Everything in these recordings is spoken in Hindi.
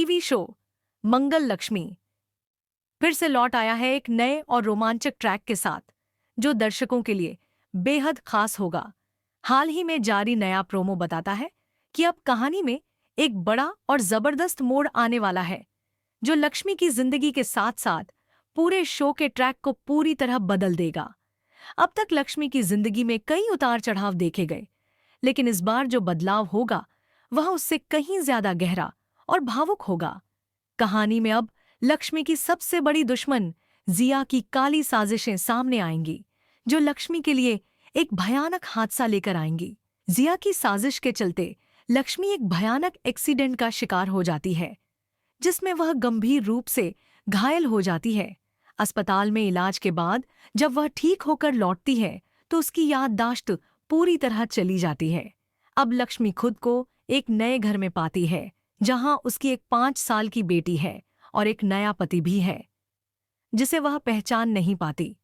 टीवी शो मंगल लक्ष्मी फिर से लौट आया है एक नए और रोमांचक ट्रैक के साथ, जो दर्शकों के लिए बेहद खास होगा। हाल ही में जारी नया प्रोमो बताता है कि अब कहानी में एक बड़ा और जबरदस्त मोड़ आने वाला है, जो लक्ष्मी की जिंदगी के साथ साथ पूरे शो के ट्रैक को पूरी तरह बदल देगा। अब तक लक्ष्मी की जिंदगी में कई उतार चढ़ाव देखे गए, लेकिन इस बार जो बदलाव होगा वह उससे कहीं ज्यादा गहरा और भावुक होगा। कहानी में अब लक्ष्मी की सबसे बड़ी दुश्मन जिया की काली साजिशें सामने आएंगी, जो लक्ष्मी के लिए एक भयानक हादसा लेकर आएंगी। जिया की साजिश के चलते लक्ष्मी एक भयानक एक्सीडेंट का शिकार हो जाती है, जिसमें वह गंभीर रूप से घायल हो जाती है। अस्पताल में इलाज के बाद जब वह ठीक होकर लौटती है तो उसकी याददाश्त पूरी तरह चली जाती है। अब लक्ष्मी खुद को एक नए घर में पाती है, जहां उसकी एक 5 साल की बेटी है और एक नया पति भी है, जिसे वह पहचान नहीं पाती।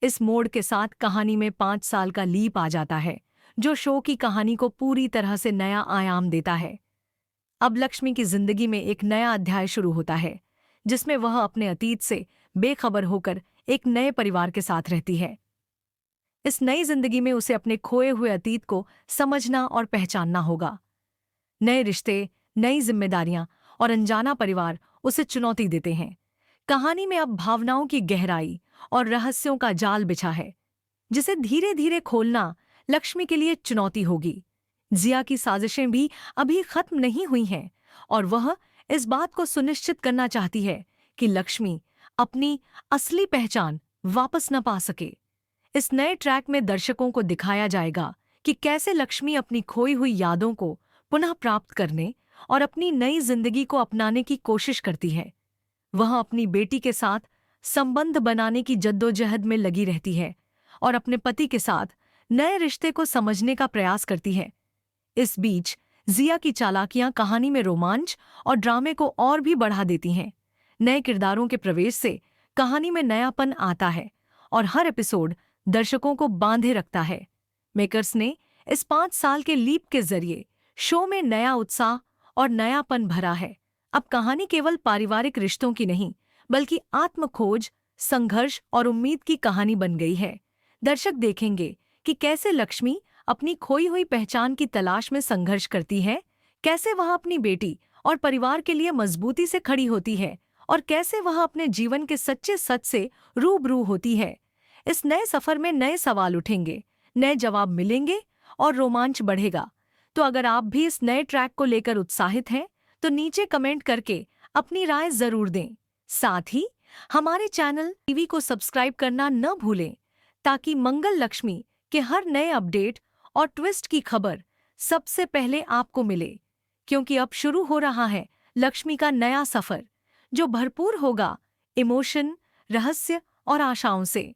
इस मोड़ के साथ कहानी में 5 साल का लीप आ जाता है, जो शो की कहानी को पूरी तरह से नया आयाम देता है। अब लक्ष्मी की जिंदगी में एक नया अध्याय शुरू होता है, जिसमें वह अपने अतीत से बेखबर होकर एक नए परिवार के साथ रहती है। इस नई जिंदगी में उसे अपने खोए हुए अतीत को समझना और पहचानना होगा। नए रिश्ते, नई जिम्मेदारियां और अनजाना परिवार उसे चुनौती देते हैं। कहानी में अब भावनाओं की गहराई और रहस्यों का जाल बिछा है, जिसे धीरे धीरे खोलना लक्ष्मी के लिए चुनौती होगी। जिया की साजिशें भी अभी खत्म नहीं हुई हैं और वह इस बात को सुनिश्चित करना चाहती है कि लक्ष्मी अपनी असली पहचान वापस न पा सके। इस नए ट्रैक में दर्शकों को दिखाया जाएगा कि कैसे लक्ष्मी अपनी खोई हुई यादों को पुनः प्राप्त करने और अपनी नई जिंदगी को अपनाने की कोशिश करती है। वह अपनी बेटी के साथ संबंध बनाने की जद्दोजहद में लगी रहती है और अपने पति के साथ नए रिश्ते को समझने का प्रयास करती है। इस बीच जिया की चालाकियां कहानी में रोमांच और ड्रामे को और भी बढ़ा देती हैं। नए किरदारों के प्रवेश से कहानी में नयापन आता है और हर एपिसोड दर्शकों को बांधे रखता है। मेकर्स ने इस 5 साल के लीप के जरिए शो में नया उत्साह और नयापन भरा है। अब कहानी केवल पारिवारिक रिश्तों की नहीं, बल्कि आत्मखोज, संघर्ष और उम्मीद की कहानी बन गई है। दर्शक देखेंगे कि कैसे लक्ष्मी अपनी खोई हुई पहचान की तलाश में संघर्ष करती है, कैसे वह अपनी बेटी और परिवार के लिए मजबूती से खड़ी होती है और कैसे वह अपने जीवन के सच्चे सच से रूबरू होती है। इस नए सफर में नए सवाल उठेंगे, नए जवाब मिलेंगे और रोमांच बढ़ेगा। तो अगर आप भी इस नए ट्रैक को लेकर उत्साहित हैं, तो नीचे कमेंट करके अपनी राय जरूर दें। साथ ही हमारे चैनल टीवी को सब्सक्राइब करना न भूलें, ताकि मंगल लक्ष्मी के हर नए अपडेट और ट्विस्ट की खबर सबसे पहले आपको मिले। क्योंकि अब शुरू हो रहा है लक्ष्मी का नया सफर, जो भरपूर होगा इमोशन, रहस्य और आशाओं से।